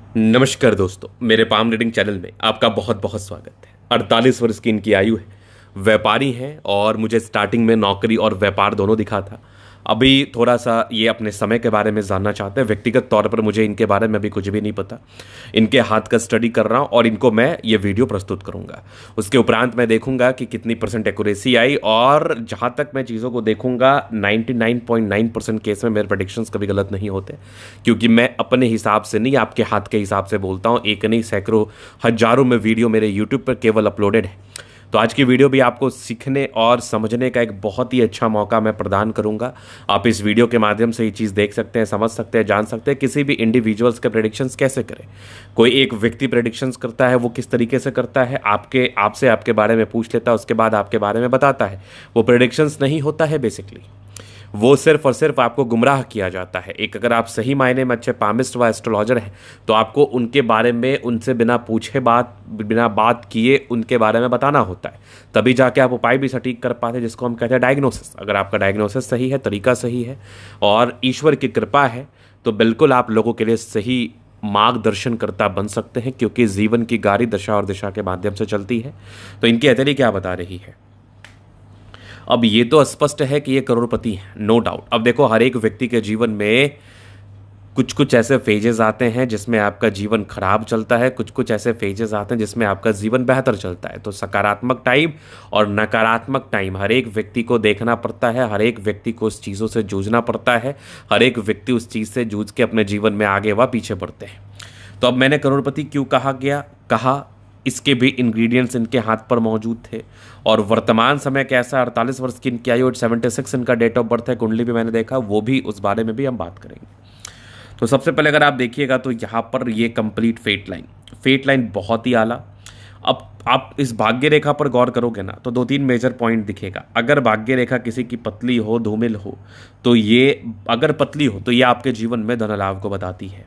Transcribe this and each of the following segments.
नमस्कार दोस्तों, मेरे पाम रीडिंग चैनल में आपका बहुत बहुत स्वागत है। 48 वर्ष की इनकी आयु है, व्यापारी हैं और मुझे स्टार्टिंग में नौकरी और व्यापार दोनों दिखा था। अभी थोड़ा सा ये अपने समय के बारे में जानना चाहते हैं। व्यक्तिगत तौर पर मुझे इनके बारे में अभी कुछ भी नहीं पता। इनके हाथ का स्टडी कर रहा हूँ और इनको मैं ये वीडियो प्रस्तुत करूँगा। उसके उपरांत मैं देखूंगा कि कितनी परसेंट एक्यूरेसी आई, और जहाँ तक मैं चीज़ों को देखूंगा 99.9% केस में मेरे प्रेडिक्शंस कभी गलत नहीं होते, क्योंकि मैं अपने हिसाब से नहीं, आपके हाथ के हिसाब से बोलता हूँ। एक नहीं, सैकड़ों हजारों में वीडियो मेरे यूट्यूब पर केवल अपलोडेड है। तो आज की वीडियो भी आपको सीखने और समझने का एक बहुत ही अच्छा मौका मैं प्रदान करूंगा। आप इस वीडियो के माध्यम से ये चीज़ देख सकते हैं, समझ सकते हैं, जान सकते हैं किसी भी इंडिविजुअल्स के प्रेडिक्शंस कैसे करें। कोई एक व्यक्ति प्रेडिक्शंस करता है, वो किस तरीके से करता है, आपसे आपके बारे में पूछ लेता है, उसके बाद आपके बारे में बताता है। वो प्रेडिक्शंस नहीं होता है बेसिकली, वो सिर्फ और सिर्फ आपको गुमराह किया जाता है। एक अगर आप सही मायने में अच्छे पामिस्ट व एस्ट्रोलॉजर हैं तो आपको उनके बारे में उनसे बिना पूछे बिना बात किए उनके बारे में बताना होता है, तभी जाके आप उपाय भी सटीक कर पाते हैं, जिसको हम कहते हैं डायग्नोसिस। अगर आपका डायग्नोसिस सही है, तरीका सही है और ईश्वर की कृपा है, तो बिल्कुल आप लोगों के लिए सही मार्गदर्शनकर्ता बन सकते हैं, क्योंकि जीवन की गाड़ी दशा और दिशा के माध्यम से चलती है। तो इनकी हथेली क्या बता रही है? अब ये तो स्पष्ट है कि ये करोड़पति है, नो डाउट। अब देखो, हर एक व्यक्ति के जीवन में कुछ कुछ ऐसे फेजेस आते हैं जिसमें आपका जीवन खराब चलता है, कुछ कुछ ऐसे फेजेस आते हैं जिसमें आपका जीवन बेहतर चलता है। तो सकारात्मक टाइम और नकारात्मक टाइम हर एक व्यक्ति को देखना पड़ता है, हर एक व्यक्ति को उस चीज़ों से जूझना पड़ता है, हर एक व्यक्ति उस चीज़ से जूझ के अपने जीवन में आगे व पीछे बढ़ते हैं। तो अब मैंने करोड़पति क्यों कहा, इसके भी इंग्रेडिएंट्स इनके हाथ पर मौजूद थे। और वर्तमान समय कैसा, 48 वर्ष की इनकी आयु, 76 इनका डेट ऑफ बर्थ है, कुंडली भी मैंने देखा, वो भी, उस बारे में भी हम बात करेंगे। तो सबसे पहले अगर आप देखिएगा तो यहाँ पर ये कंप्लीट फेट लाइन बहुत ही आला। अब आप इस भाग्य रेखा पर गौर करोगे ना तो दो तीन मेजर पॉइंट दिखेगा। अगर भाग्य रेखा किसी की पतली हो, धूमिल हो, तो ये, अगर पतली हो तो ये आपके जीवन में धन लाभ को बताती है,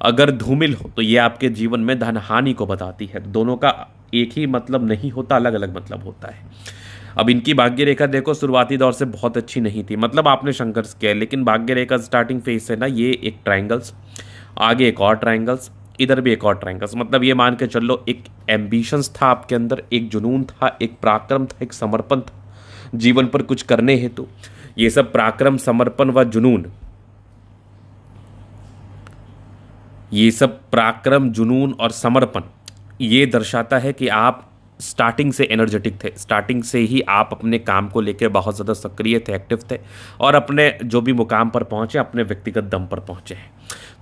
अगर धूमिल हो तो ये आपके जीवन में धन हानि को बताती है। दोनों का एक ही मतलब नहीं होता, अलग अलग मतलब होता है। अब इनकी भाग्य रेखा देखो, शुरुआती दौर से बहुत अच्छी नहीं थी, मतलब आपने संघर्ष किया, लेकिन भाग्य रेखा स्टार्टिंग फेज से ना, ये एक ट्रायंगल्स, आगे एक और ट्रायंगल्स, इधर भी एक और ट्रायंगल्स, मतलब ये मान के चलो एक एम्बिशंस था आपके अंदर, एक जुनून था, एक पराक्रम था, एक समर्पण था जीवन पर कुछ करने हेतु। ये सब पराक्रम, समर्पण व जुनून, ये सब पराक्रम, जुनून और समर्पण, ये दर्शाता है कि आप स्टार्टिंग से एनर्जेटिक थे, स्टार्टिंग से ही आप अपने काम को लेकर बहुत ज़्यादा सक्रिय थे, एक्टिव थे, और अपने जो भी मुकाम पर पहुंचे अपने व्यक्तिगत दम पर पहुंचे हैं।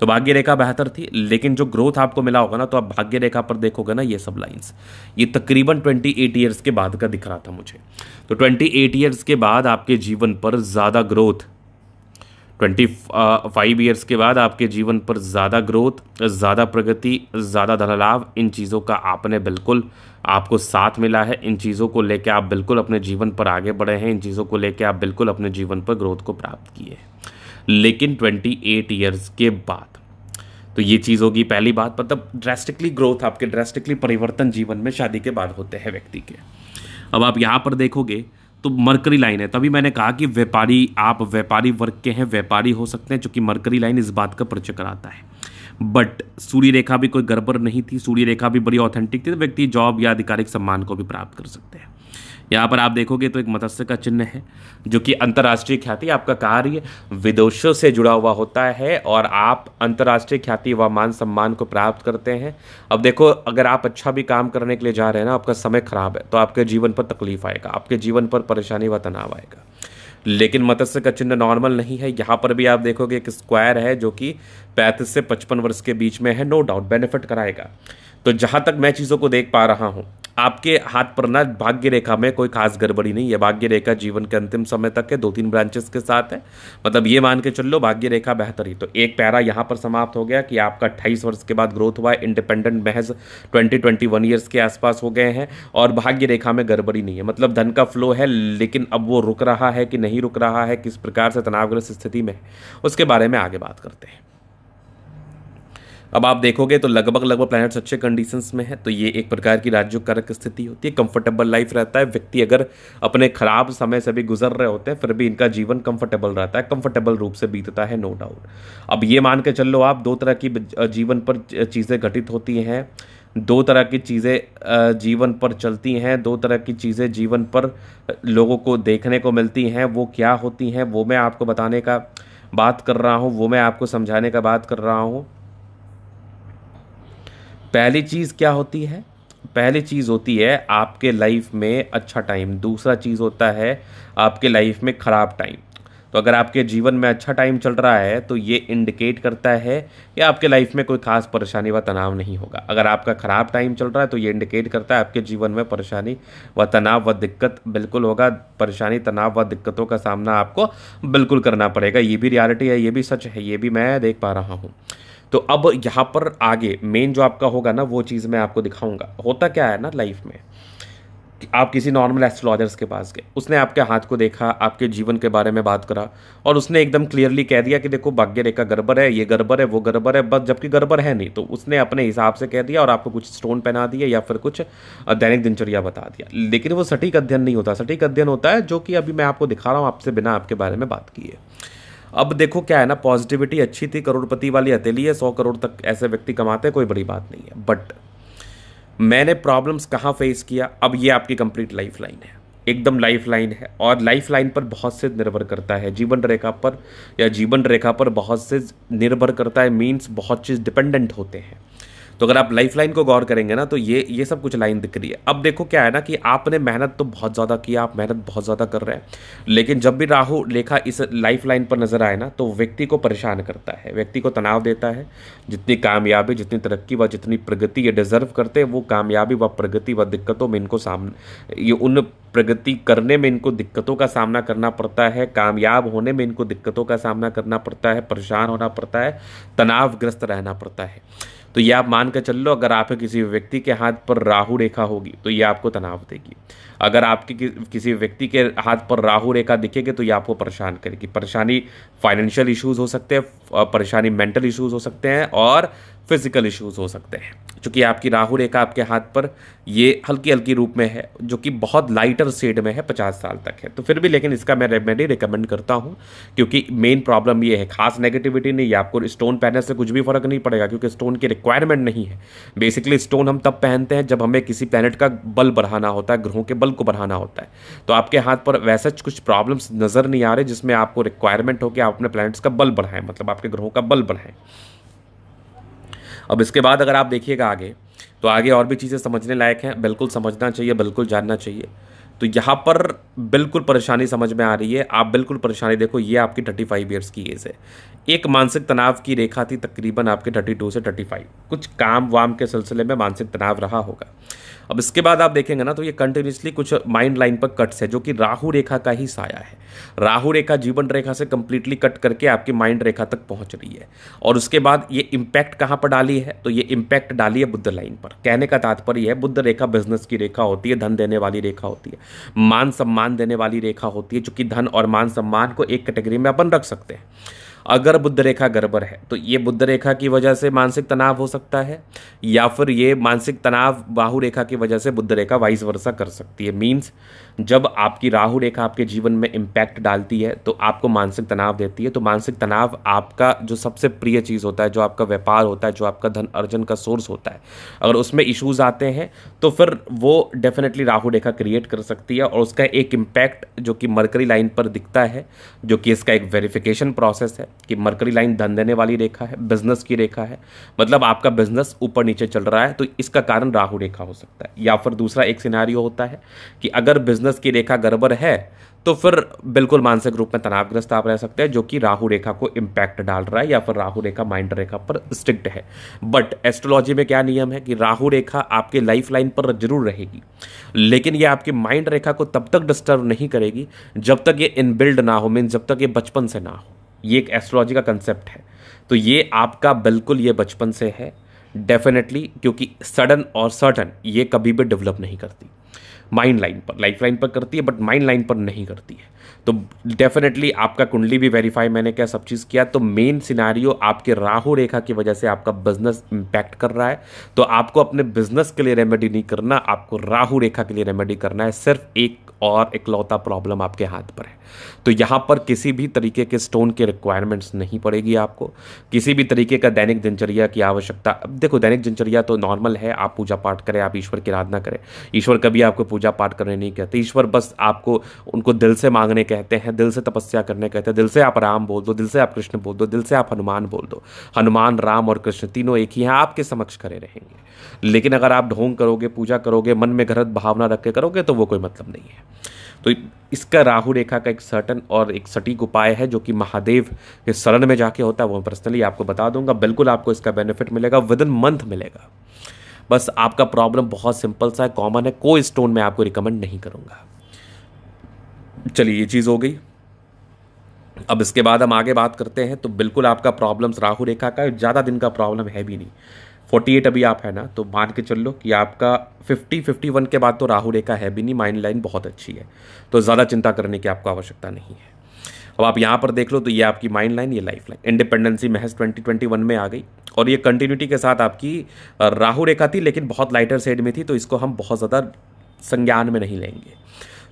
तो भाग्य रेखा बेहतर थी, लेकिन जो ग्रोथ आपको मिला होगा ना, तो आप भाग्य रेखा पर देखोगे ना, ये सब लाइंस, ये तकरीबन 28 ईयर्स के बाद का दिख रहा था मुझे। तो 28 ईयर्स के बाद आपके जीवन पर ज़्यादा ग्रोथ, 25 ईयर्स के बाद आपके जीवन पर ज़्यादा ग्रोथ, ज़्यादा प्रगति, ज़्यादा धन लाभ, इन चीज़ों का आपने बिल्कुल, आपको साथ मिला है। इन चीज़ों को लेकर आप बिल्कुल अपने जीवन पर आगे बढ़े हैं, इन चीज़ों को लेकर आप बिल्कुल अपने जीवन पर ग्रोथ को प्राप्त किए हैं। लेकिन 28 ईयर्स के बाद तो ये चीज़ होगी पहली बात, मतलब ड्रेस्टिकली ग्रोथ, आपके ड्रेस्टिकली परिवर्तन जीवन में शादी के बाद होते हैं व्यक्ति के। अब आप यहाँ पर देखोगे तो मरकरी लाइन है, तभी मैंने कहा कि व्यापारी, आप व्यापारी वर्ग के हैं, व्यापारी हो सकते हैं, क्योंकि मरकरी लाइन इस बात का परिचय कराता है। बट सूर्य रेखा भी कोई गड़बड़ नहीं थी, सूर्य रेखा भी बड़ी ऑथेंटिक थी, तो व्यक्ति जॉब या आधिकारिक सम्मान को भी प्राप्त कर सकते हैं। यहाँ पर आप देखोगे तो एक मत्स्य का चिन्ह है, जो कि अंतर्राष्ट्रीय ख्याति, आपका कार्य विदेशों से जुड़ा हुआ होता है और आप अंतर्राष्ट्रीय ख्याति व मान सम्मान को प्राप्त करते हैं। अब देखो, अगर आप अच्छा भी काम करने के लिए जा रहे हैं ना, आपका समय खराब है, तो आपके जीवन पर तकलीफ आएगा, आपके जीवन पर परेशानी व तनाव आएगा। लेकिन मत्स्य का चिन्ह नॉर्मल नहीं है। यहाँ पर भी आप देखोगे एक स्क्वायर है जो कि 35 से 55 वर्ष के बीच में है, नो डाउट बेनिफिट कराएगा। तो जहाँ तक मैं चीज़ों को देख पा रहा हूँ, आपके हाथ पर ना भाग्य रेखा में कोई खास गड़बड़ी नहीं है। भाग्य रेखा जीवन के अंतिम समय तक है, 2-3 ब्रांचेस के साथ है, मतलब ये मान के चल लो भाग्य रेखा बेहतर ही। तो एक पैरा यहाँ पर समाप्त हो गया कि आपका 28 वर्ष के बाद ग्रोथ हुआ है, इंडिपेंडेंट महज 20-21 ईयर्स के आसपास हो गए हैं, और भाग्य रेखा में गड़बड़ी नहीं है, मतलब धन का फ्लो है, लेकिन अब वो रुक रहा है कि नहीं रुक रहा है, किस प्रकार से तनावग्रस्त स्थिति में है, उसके बारे में आगे बात करते हैं। अब आप देखोगे तो लगभग प्लैनेट्स अच्छे कंडीशंस में है, तो ये एक प्रकार की राजयोग कारक स्थिति होती है। कंफर्टेबल लाइफ रहता है, व्यक्ति अगर अपने खराब समय से भी गुजर रहे होते हैं फिर भी इनका जीवन कंफर्टेबल रहता है, कंफर्टेबल रूप से बीतता है, नो डाउट। अब ये मान के चल लो आप, दो तरह की जीवन पर चीज़ें घटित होती हैं, दो तरह की चीज़ें जीवन पर चलती हैं, दो तरह की चीज़ें जीवन पर लोगों को देखने को मिलती हैं। वो क्या होती हैं वो मैं आपको बताने का बात कर रहा हूँ, वो मैं आपको समझाने का बात कर रहा हूँ। पहली चीज़ क्या होती है? पहली चीज़ होती है आपके लाइफ में अच्छा टाइम, दूसरा चीज़ होता है आपके लाइफ में ख़राब टाइम। तो अगर आपके जीवन में अच्छा टाइम चल रहा है तो ये इंडिकेट करता है कि आपके लाइफ में कोई खास परेशानी व तनाव नहीं होगा। अगर आपका ख़राब टाइम चल रहा है तो ये इंडिकेट करता है आपके जीवन में परेशानी व तनाव व दिक्कत बिल्कुल होगा। परेशानी, तनाव व दिक्कतों का सामना आपको बिल्कुल करना पड़ेगा। ये भी रियलिटी है, ये भी सच है, ये भी मैं देख पा रहा हूँ। तो अब यहाँ पर आगे मेन जो आपका होगा ना वो चीज़ मैं आपको दिखाऊंगा। होता क्या है ना लाइफ में, आप किसी नॉर्मल एस्ट्रोलॉजर्स के पास गए, उसने आपके हाथ को देखा, आपके जीवन के बारे में बात करा और उसने एकदम क्लियरली कह दिया कि देखो भाग्य रेखा गड़बड़ है, ये गड़बड़ है, वो गड़बड़ है, बस जबकि गड़बड़ है नहीं। तो उसने अपने हिसाब से कह दिया और आपको कुछ स्टोन पहना दिया या फिर कुछ दैनिक दिनचर्या बता दिया। लेकिन वो सटीक अध्ययन नहीं होता। सटीक अध्ययन होता है जो कि अभी मैं आपको दिखा रहा हूँ आपसे बिना आपके बारे में बात किए। अब देखो क्या है ना, पॉजिटिविटी अच्छी थी, करोड़पति वाली हथेली है, 100 करोड़ तक ऐसे व्यक्ति कमाते हैं, कोई बड़ी बात नहीं है। बट मैंने प्रॉब्लम्स कहाँ फेस किया, अब ये आपकी कंप्लीट लाइफ लाइन है, एकदम लाइफ लाइन है। और लाइफ लाइन पर बहुत से निर्भर करता है, जीवन रेखा पर या जीवन रेखा पर बहुत से निर्भर करता है, मीन्स बहुत चीज़ डिपेंडेंट होते हैं। तो अगर आप लाइफ लाइन को गौर करेंगे ना तो ये सब कुछ लाइन दिख रही है। अब देखो क्या है ना कि आपने मेहनत तो बहुत ज़्यादा किया, आप मेहनत बहुत ज़्यादा कर रहे हैं, लेकिन जब भी राहु रेखा इस लाइफ लाइन पर नजर आए ना तो व्यक्ति को परेशान करता है, व्यक्ति को तनाव देता है। जितनी कामयाबी, जितनी तरक्की व जितनी प्रगति ये डिजर्व करते हैं, वो कामयाबी व प्रगति व दिक्कतों में इनको सामने, ये उन प्रगति करने में इनको दिक्कतों का सामना करना पड़ता है, कामयाब होने में इनको दिक्कतों का सामना करना पड़ता है, परेशान होना पड़ता है, तनावग्रस्त रहना पड़ता है। तो ये आप मान कर चल लो, अगर आप किसी व्यक्ति के हाथ पर राहु रेखा होगी तो ये आपको तनाव देगी। अगर आपके किसी व्यक्ति के हाथ पर राहु रेखा दिखेगी तो ये आपको परेशान करेगी। परेशानी फाइनेंशियल इश्यूज हो सकते हैं, परेशानी मेंटल इश्यूज हो सकते हैं और फिजिकल इश्यूज हो सकते हैं। क्योंकि आपकी राहु रेखा आपके हाथ पर ये हल्की हल्की रूप में है, जो कि बहुत लाइटर शेड में है, 50 साल तक है। तो फिर भी लेकिन इसका मैं रेमेडी रिकमेंड करता हूँ, क्योंकि मेन प्रॉब्लम ये है, खास नेगेटिविटी नहीं है। आपको स्टोन पहनने से कुछ भी फर्क नहीं पड़ेगा, क्योंकि स्टोन की रिक्वायरमेंट नहीं है। बेसिकली स्टोन हम तब पहनते हैं जब हमें किसी प्लैनेट का बल बढ़ाना होता है, ग्रहों के बल को बढ़ाना होता है। तो आपके हाथ पर वैसे कुछ प्रॉब्लम्स नजर नहीं आ रहे जिसमें आपको रिक्वायरमेंट हो कि आप अपने प्लैनेट्स का बल बढ़ाएं, मतलब आपके ग्रहों का बल बढ़ाएं। अब इसके बाद अगर आप देखिएगा आगे, तो आगे और भी चीज़ें समझने लायक हैं, बिल्कुल समझना चाहिए, बिल्कुल जानना चाहिए। तो यहाँ पर बिल्कुल परेशानी समझ में आ रही है, आप बिल्कुल परेशानी देखो, ये आपकी 35 ईयर्स की एज है। एक मानसिक तनाव की रेखा थी तकरीबन आपके 32 से 35, कुछ काम वाम के सिलसिले में मानसिक तनाव रहा होगा। अब इसके बाद आप देखेंगे ना तो ये कंटिन्यूसली कुछ माइंड लाइन पर कट्स है, जो कि राहु रेखा का ही साया है। राहु रेखा जीवन रेखा से कंप्लीटली कट करके आपकी माइंड रेखा तक पहुंच रही है। और उसके बाद ये इम्पैक्ट कहाँ पर डाली है, तो ये इम्पैक्ट डाली है बुध लाइन पर। कहने का तात्पर्य है, बुध रेखा बिजनेस की रेखा होती है, धन देने वाली रेखा होती है, मान सम्मान देने वाली रेखा होती है, जो कि धन और मान सम्मान को एक कैटेगरी में अपन रख सकते हैं। अगर बुध रेखा गड़बड़ है तो ये बुध रेखा की वजह से मानसिक तनाव हो सकता है, या फिर ये मानसिक तनाव राहु रेखा की वजह से बुध रेखा वाइस वर्सा कर सकती है। मीन्स जब आपकी राहु रेखा आपके जीवन में इम्पैक्ट डालती है तो आपको मानसिक तनाव देती है। तो मानसिक तनाव आपका जो सबसे प्रिय चीज़ होता है, जो आपका व्यापार होता है, जो आपका धन अर्जन का सोर्स होता है, अगर उसमें इश्यूज आते हैं तो फिर वो डेफिनेटली राहु रेखा क्रिएट कर सकती है। और उसका एक इम्पैक्ट जो कि मरकरी लाइन पर दिखता है, जो कि इसका एक वेरिफिकेशन प्रोसेस है कि मरकरी लाइन धन देने वाली रेखा है, बिजनेस की रेखा है, मतलब आपका बिजनेस ऊपर नीचे चल रहा है, तो इसका कारण राहु रेखा हो सकता है। या फिर दूसरा एक सिनेरियो होता है कि अगर बिजनेस की रेखा गड़बड़ है तो फिर बिल्कुल मानसिक रूप में तनावग्रस्त आप रह सकते हैं, जो कि राहु रेखा को इम्पैक्ट डाल रहा है, या फिर राहु रेखा माइंड रेखा पर स्ट्रिक्ट है। बट एस्ट्रोलॉजी में क्या नियम है कि राहु रेखा आपके लाइफ लाइन पर जरूर रहेगी, लेकिन ये आपकी माइंड रेखा को तब तक डिस्टर्ब नहीं करेगी जब तक ये इनबिल्ड ना हो, मीन जब तक ये बचपन से ना हो। ये एक एस्ट्रोलॉजी का कंसेप्ट है। तो ये आपका बिल्कुल ये बचपन से है डेफिनेटली, क्योंकि सडन और सर्टन ये कभी भी डेवलप नहीं करती। माइंड लाइन पर, लाइफ लाइन पर करती है बट माइंड लाइन पर नहीं करती है। तो डेफिनेटली आपका कुंडली भी वेरीफाई मैंने क्या सब चीज़ किया, तो मेन सिनारियो आपके राहु रेखा की वजह से आपका बिजनेस इंपैक्ट कर रहा है। तो आपको अपने बिजनेस के लिए रेमेडी नहीं करना, आपको राहु रेखा के लिए रेमेडी करना है। सिर्फ एक और इकलौता प्रॉब्लम आपके हाथ पर है, तो यहाँ पर किसी भी तरीके के स्टोन के रिक्वायरमेंट्स नहीं पड़ेगी आपको, किसी भी तरीके का दैनिक दिनचर्या की आवश्यकता। अब देखो दैनिक दिनचर्या तो नॉर्मल है, आप पूजा पाठ करें, आप ईश्वर की आराधना करें। ईश्वर कभी आपको पूजा पाठ करने नहीं कहते, ईश्वर बस आपको उनको दिल से मांगने कहते हैं, दिल से तपस्या करने कहते हैं। दिल से आप राम बोल दो, दिल से आप कृष्ण बोल दो, दिल से आप हनुमान बोल दो। हनुमान, राम और कृष्ण तीनों एक ही हैं, आपके समक्ष खड़े रहेंगे। लेकिन अगर आप ढोंग करोगे, पूजा करोगे, मन में गलत भावना रख के करोगे, तो वो कोई मतलब नहीं है। तो इसका राहु रेखा का एक सर्टन और एक सटीक उपाय है जो कि महादेव के शरण में जाके होता है, वो मैं पर्सनली आपको बता दूंगा। बिल्कुल आपको इसका बेनिफिट मिलेगा, विद इन मंथ मिलेगा। बस आपका प्रॉब्लम बहुत सिंपल सा है, कॉमन है, कोई स्टोन मैं आपको रिकमेंड नहीं करूंगा। चलिए ये चीज़ हो गई। अब इसके बाद हम आगे बात करते हैं। तो बिल्कुल आपका प्रॉब्लम्स राहु रेखा का ज़्यादा दिन का प्रॉब्लम है भी नहीं, 48 अभी आप है ना, तो मान के चल लो कि आपका 50-51 के बाद तो राहु रेखा है भी नहीं, माइंड लाइन बहुत अच्छी है, तो ज़्यादा चिंता करने की आपको आवश्यकता नहीं है। अब आप यहाँ पर देख लो तो ये आपकी माइंड लाइन, ये लाइफ लाइन, इंडिपेंडेंसी महज 2021 में आ गई और ये कंटिन्यूटी के साथ आपकी राहु रेखा थी, लेकिन बहुत लाइटर साइड में थी, तो इसको हम बहुत ज़्यादा संज्ञान में नहीं लेंगे।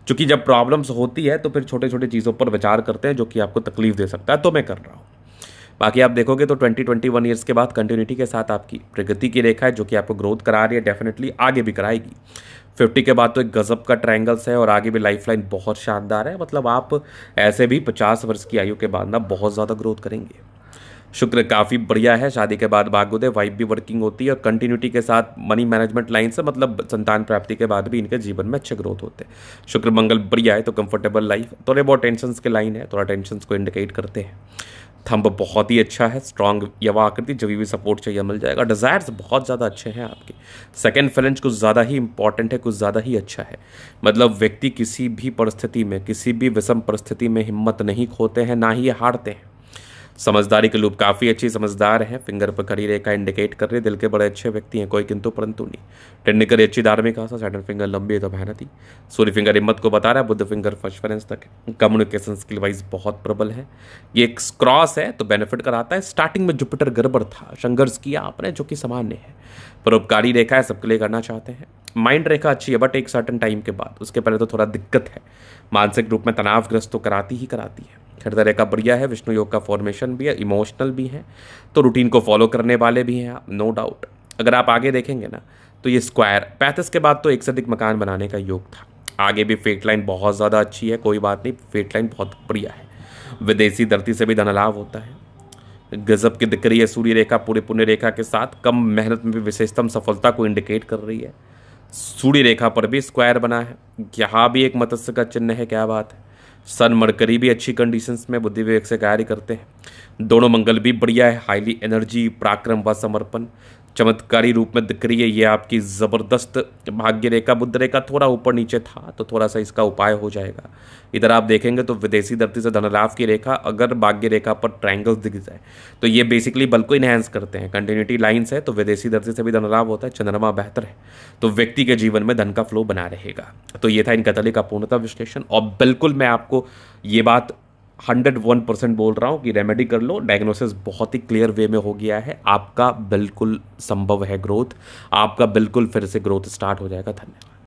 क्योंकि जब प्रॉब्लम्स होती है तो फिर छोटे छोटे चीज़ों पर विचार करते हैं जो कि आपको तकलीफ दे सकता है, तो मैं कर रहा हूँ। बाकी आप देखोगे तो 20-21 ईयर्स के बाद कंटिन्यूटी के साथ आपकी प्रगति की रेखा है जो कि आपको ग्रोथ करा रही है, डेफिनेटली आगे भी कराएगी। 50 के बाद तो एक गजब का ट्रायंगल्स है और आगे भी लाइफ लाइन बहुत शानदार है। मतलब आप ऐसे भी 50 वर्ष की आयु के बाद ना बहुत ज़्यादा ग्रोथ करेंगे। शुक्र काफ़ी बढ़िया है, शादी के बाद भाग्योदय, वाइफ भी वर्किंग होती है और कंटिन्यूटी के साथ मनी मैनेजमेंट लाइन से, मतलब संतान प्राप्ति के बाद भी इनके जीवन में अच्छे ग्रोथ होते हैं। शुक्र मंगल बढ़िया है तो कंफर्टेबल लाइफ, थोड़े बहुत टेंशन के लाइन है, थोड़ा टेंशन को इंडिकेट करते हैं। थंब बहुत ही अच्छा है, स्ट्रॉन्ग यवा आकृति, जब भी सपोर्ट चाहिए मिल जाएगा। डिज़ायर्स बहुत ज़्यादा अच्छे हैं आपके। सेकंड फ्रेंच कुछ ज़्यादा ही इंपॉर्टेंट है, कुछ ज़्यादा ही अच्छा है। मतलब व्यक्ति किसी भी परिस्थिति में, किसी भी विषम परिस्थिति में हिम्मत नहीं खोते हैं, ना ही ये हारते हैं। समझदारी के लूप काफ़ी अच्छी समझदार है, फिंगर पर खड़ी रेखा इंडिकेट कर रही है, दिल के बड़े अच्छे व्यक्ति हैं, कोई किंतु परंतु नहीं। टेक्निकली अच्छी धार्मिक आशा, सैटर्न फिंगर लंबी है तो मेहनती। सूर्य फिंगर हिम्मत को बता रहा है, बुद्ध फिंगर फर्स्ट फ्रेंस तक है। कम्युनिकेशन स्किल वाइज बहुत प्रबल है। ये एक क्रॉस है तो बेनिफिट कराता है। स्टार्टिंग में जुपिटर गड़बड़ था, संघर्ष किया आपने, जो कि सामान्य है। परोपकारी रेखा है, सबके लिए करना चाहते हैं। माइंड रेखा अच्छी है बट एक सर्टन टाइम के बाद, उसके पहले तो थोड़ा दिक्कत है। मानसिक रूप में तनावग्रस्त तो कराती ही कराती है। हृदय रेखा बढ़िया है, विष्णु योग का फॉर्मेशन भी है, इमोशनल भी है, तो रूटीन को फॉलो करने वाले भी हैं आप, नो डाउट। अगर आप आगे देखेंगे ना तो ये स्क्वायर 35 के बाद तो एक से अधिक मकान बनाने का योग था। आगे भी फेट लाइन बहुत ज़्यादा अच्छी है, कोई बात नहीं, फेट लाइन बहुत बढ़िया है। विदेशी धरती से भी धन लाभ होता है। गजब की दिख रही है सूर्य रेखा पूरे पुण्य रेखा के साथ, कम मेहनत में भी विशेषतम सफलता को इंडिकेट कर रही है। सूर्य रेखा पर भी स्क्वायर बना है, यहाँ भी एक मत्स्य का चिन्ह है, क्या बात है। सन मरकरी भी अच्छी कंडीशंस में बुद्धि विवेक से कार्य करते हैं। दोनों मंगल भी बढ़िया है, हाईली एनर्जी, पराक्रम व समर्पण चमत्कारी रूप में दिख रही है। ये आपकी ज़बरदस्त भाग्य रेखा। बुद्ध रेखा थोड़ा ऊपर नीचे था तो थोड़ा सा इसका उपाय हो जाएगा। इधर आप देखेंगे तो विदेशी धरती से धनलाभ की रेखा, अगर भाग्य रेखा पर ट्रायंगल्स दिख जाए तो ये बेसिकली बल को इनहेंस करते हैं। कंटिन्यूटी लाइन्स है तो विदेशी धरती से भी धनलाभ होता है। चंद्रमा बेहतर है तो व्यक्ति के जीवन में धन का फ्लो बना रहेगा। तो ये था इनका तले का पूर्णतः विश्लेषण। और बिल्कुल मैं आपको ये बात 101% बोल रहा हूँ कि रेमेडी कर लो, डायग्नोसिस बहुत ही क्लियर वे में हो गया है। आपका बिल्कुल संभव है ग्रोथ, आपका बिल्कुल फिर से ग्रोथ स्टार्ट हो जाएगा। धन्यवाद।